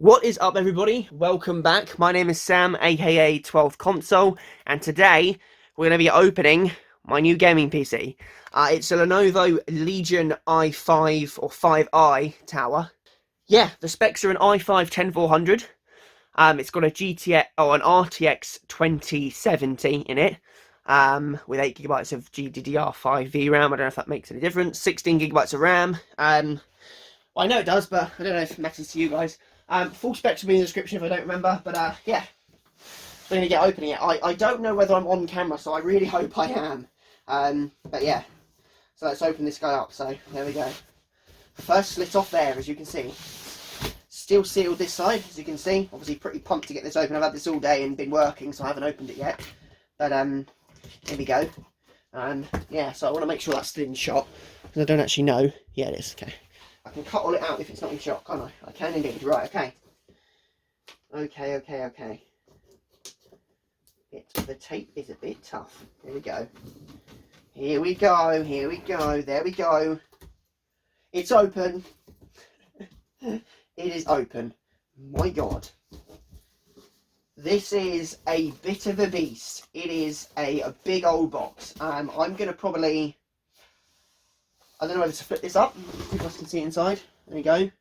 What is up, everybody? Welcome back. My name is Sam, aka 12th Console, and today we're going to be opening my new gaming PC. It's a Lenovo Legion i5 or 5i tower. Yeah, the specs are an i5-10400. It's got a an RTX 2070 in it, with 8GB of GDDR5 VRAM. I don't know if that makes any difference. 16GB of RAM. Well, I know it does, but I don't know if it matters to you guys. Full specs will be in the description if I don't remember, but yeah, we're going to get opening it. I don't know whether I'm on camera, so I really hope I am. But yeah, so let's open this guy up. So there we go. First slit off there, as you can see. Still sealed this side, as you can see. Obviously pretty pumped to get this open. I've had this all day and been working, so I haven't opened it yet. But here we go. Yeah, so I want to make sure that's still in shot, because I don't actually know. Yeah, it is. Okay. I can cut all it out if it's not in shot, can't I? I can indeed. Right, okay. Okay. The tape is a bit tough. Here we go. Here we go. There we go. It's open. It is open. My God. This is a bit of a beast. It is a big old box. I'm going to probably... I don't know whether to flip this up. You guys can see inside. There you go.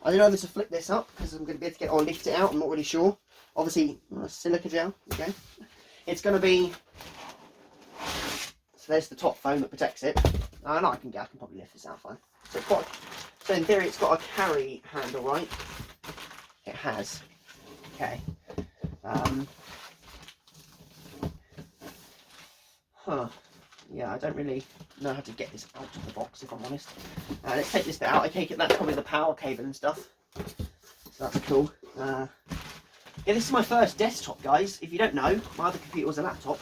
I don't know whether to flip this up because I'm going to be able to get or lift it out. I'm not really sure. Obviously, silica gel. Okay. It's going to be. So there's the top foam that protects it. No, I can probably lift this out fine. So in theory, it's got a carry handle, right? It has. Okay. Yeah, I don't really know how to get this out of the box, if I'm honest. Let's take this bit out. I take it that's probably the power cable and stuff. So that's cool. Yeah, this is my first desktop, guys. If you don't know, my other computer was a laptop.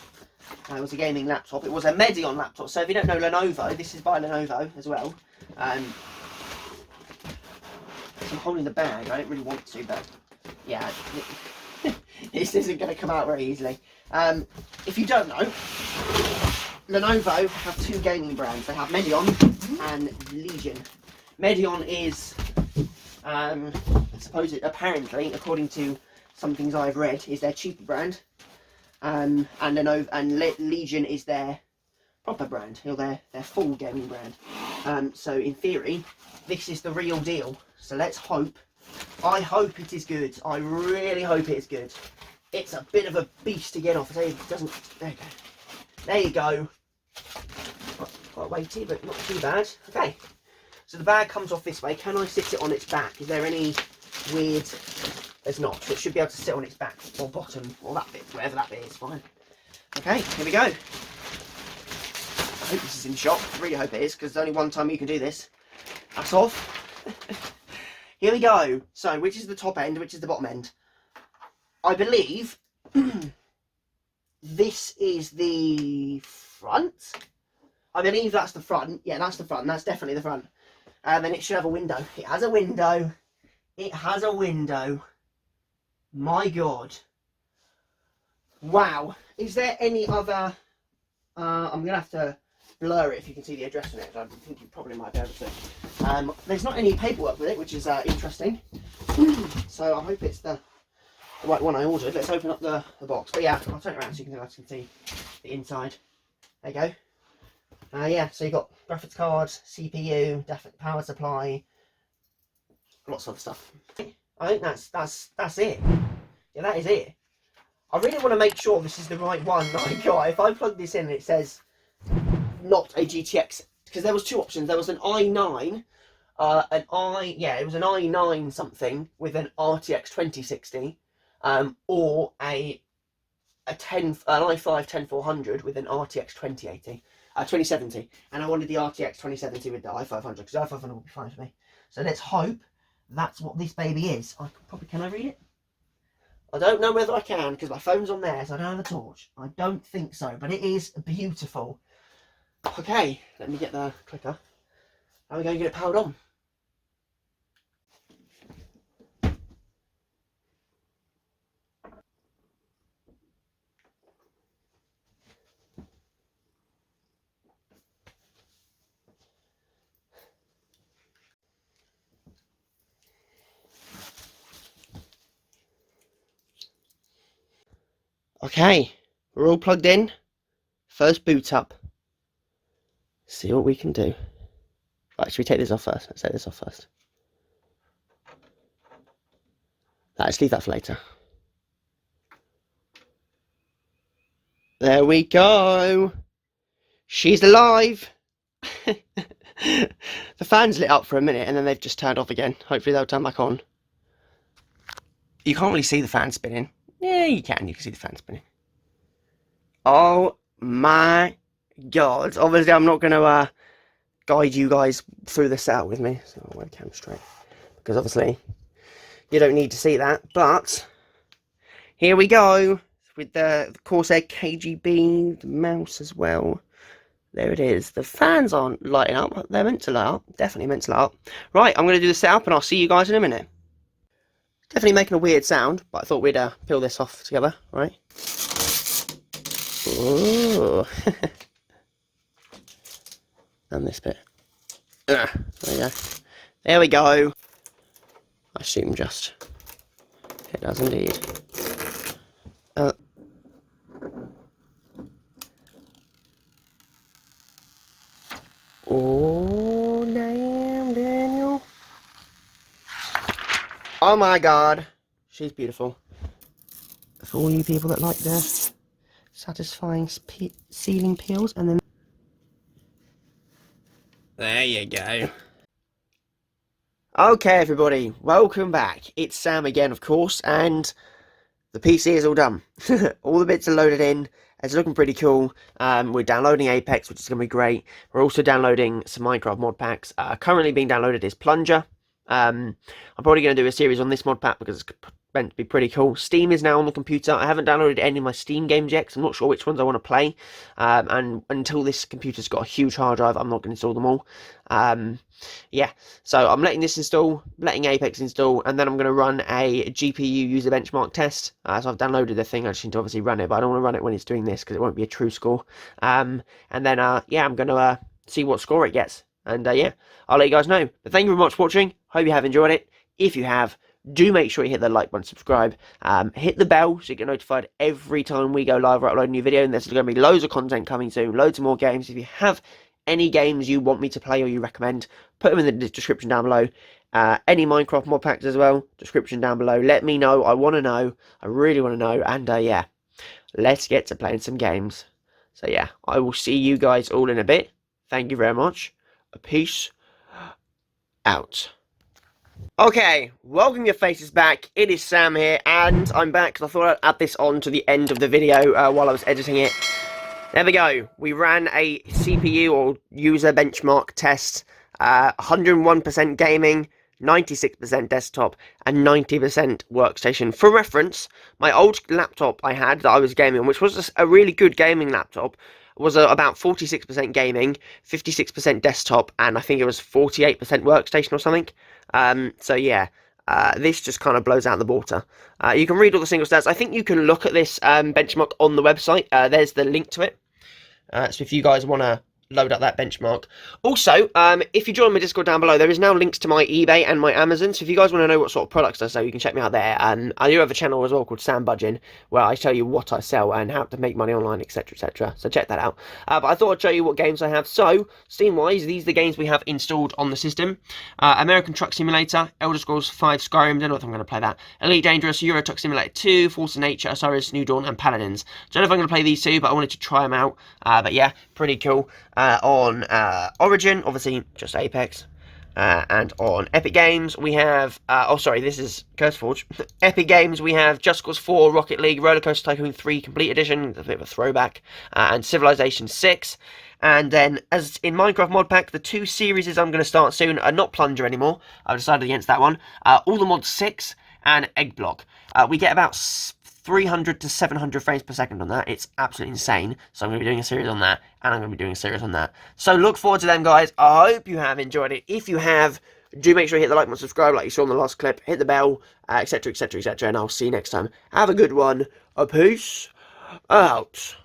It was a gaming laptop. It was a Medion laptop. So if you don't know Lenovo, this is by Lenovo as well. So I'm holding the bag. I don't really want to, but yeah, this isn't going to come out very easily. If you don't know, Lenovo have two gaming brands. They have Medion and Legion. Medion is, apparently, according to some things I've read, is their cheaper brand, and Legion is their proper brand, or their full gaming brand. So in theory, this is the real deal. So let's hope. I hope it is good. I really hope it is good. It's a bit of a beast to get off. It doesn't. There you go. There you go. Quite weighty, but not too bad. Okay, so the bag comes off this way. Can I sit it on its back? Is there any weird... There's not. So it should be able to sit on its back or bottom or that bit, wherever that bit is. Fine. Okay, here we go. I hope this is in shot. I really hope it is, because there's only one time you can do this. That's off. Here we go. So, which is the top end, which is the bottom end? I believe this is the front. I believe that's the front. Yeah, that's the front. That's definitely the front. And then it should have a window. It has a window. It has a window. My God. Wow. Is there any other... I'm going to have to blur it if you can see the address on it. I think you probably might be able to. There's not any paperwork with it, which is interesting. So I hope it's the right one I ordered. Let's open up the box. But yeah, I'll turn it around so you guys can see the inside. There you go. Yeah, so you've got graphics card, CPU, definite power supply, lots of stuff. I think that's it. Yeah, that is it. I really want to make sure this is the right one that I got. If I plug this in and it says not a GTX, because there was two options. There was an i9, it was an i9 something with an RTX 2060, or an i5-10400 with an RTX 2070, and I wanted the RTX 2070 with the i500 because the i500 will be fine for me. So let's hope that's what this baby is. Can I read it? I don't know whether I can because my phone's on there, so I don't have a torch. I don't think so, but it is beautiful. Okay, let me get the clicker. How are we going to get it powered on? Okay, we're all plugged in. First boot up. See what we can do. Right, should we take this off first? Let's take this off first. Let's leave that for later. There we go. She's alive. The fan's lit up for a minute and then they've just turned off again. Hopefully they'll turn back on. You can't really see the fan spinning. Yeah, you can see the fan spinning. Oh my god. Obviously I'm not going to guide you guys through the setup with me. So I'll webcam straight. Because obviously you don't need to see that. But here we go. With the Corsair Kgb Mouse as well. There it is. The fans aren't lighting up. They're meant to light up. Definitely meant to light up. Right, I'm going to do the setup and I'll see you guys in a minute. Definitely making a weird sound, but I thought we'd peel this off together, right? Ooh. And this bit. There we go. There we go. I assume just. It does indeed. Oh, damn, Daniel. Oh my god. She's beautiful. For all you people that like the satisfying ceiling peels, and then... There you go. Okay, everybody. Welcome back. It's Sam again, of course, and the PC is all done. All the bits are loaded in. It's looking pretty cool. We're downloading Apex, which is going to be great. We're also downloading some Minecraft mod packs. Currently being downloaded is Plunger. I'm probably going to do a series on this mod pack because it's meant to be pretty cool. Steam is now on the computer. I haven't downloaded any of my Steam games yet because I'm not sure which ones I want to play. And until this computer's got a huge hard drive, I'm not going to install them all. Yeah, so I'm letting this install, letting Apex install, and then I'm going to run a GPU user benchmark test. So I've downloaded the thing. I just need to obviously run it, but I don't want to run it when it's doing this because it won't be a true score. And then, yeah, I'm going to see what score it gets. And yeah, I'll let you guys know. But thank you very much for watching. Hope you have enjoyed it. If you have, do make sure you hit the like button, subscribe, hit the bell so you get notified every time we go live or upload a new video. And there's going to be loads of content coming soon, loads of more games. If you have any games you want me to play or you recommend, put them in the description down below. Any Minecraft mod packs as well, description down below. Let me know. I want to know. I really want to know. And yeah, let's get to playing some games. So yeah, I will see you guys all in a bit. Thank you very much. Peace out. Okay, welcome your faces back. It is Sam here, and I'm back because I thought I'd add this on to the end of the video while I was editing it. There we go. We ran a CPU or user benchmark test. 101% gaming, 96% desktop, and 90% workstation. For reference, my old laptop I had that I was gaming on, which was a really good gaming laptop, was about 46% gaming, 56% desktop, and I think it was 48% workstation or something. So yeah, this just kind of blows out the water. You can read all the single stats. I think you can look at this benchmark on the website. There's the link to it. So if you guys want to load up that benchmark. Also, if you join my Discord down below, there is now links to my eBay and my Amazon, so if you guys want to know what sort of products I sell, you can check me out there. And I do have a channel as well called Sam Budgin, where I tell you what I sell and how to make money online, etc, etc, so check that out. But I thought I'd show you what games I have. So, Steam-wise, these are the games we have installed on the system. American Truck Simulator, Elder Scrolls 5 Skyrim, don't know if I'm going to play that, Elite Dangerous, Euro Truck Simulator 2, Force of Nature, Osiris, New Dawn, and Paladins. Don't know if I'm going to play these two, but I wanted to try them out. But yeah, pretty cool. On Origin, obviously just Apex, and on Epic Games we have, oh sorry, this is CurseForge. Epic Games we have Just Cause 4, Rocket League, Roller Coaster Tycoon 3 Complete Edition, a bit of a throwback, and Civilization 6. And then, as in Minecraft mod pack, the two series I'm going to start soon are not Plunger anymore. I've decided against that one. All the Mods 6 and Egg Block. We get about 300 to 700 frames per second on that. It's absolutely insane. So I'm going to be doing a series on that, and I'm going to be doing a series on that. So look forward to them, guys. I hope you have enjoyed it. If you have, do make sure you hit the like and subscribe like you saw in the last clip. Hit the bell, etc, etc, etc, and I'll see you next time. Have a good one. A peace out.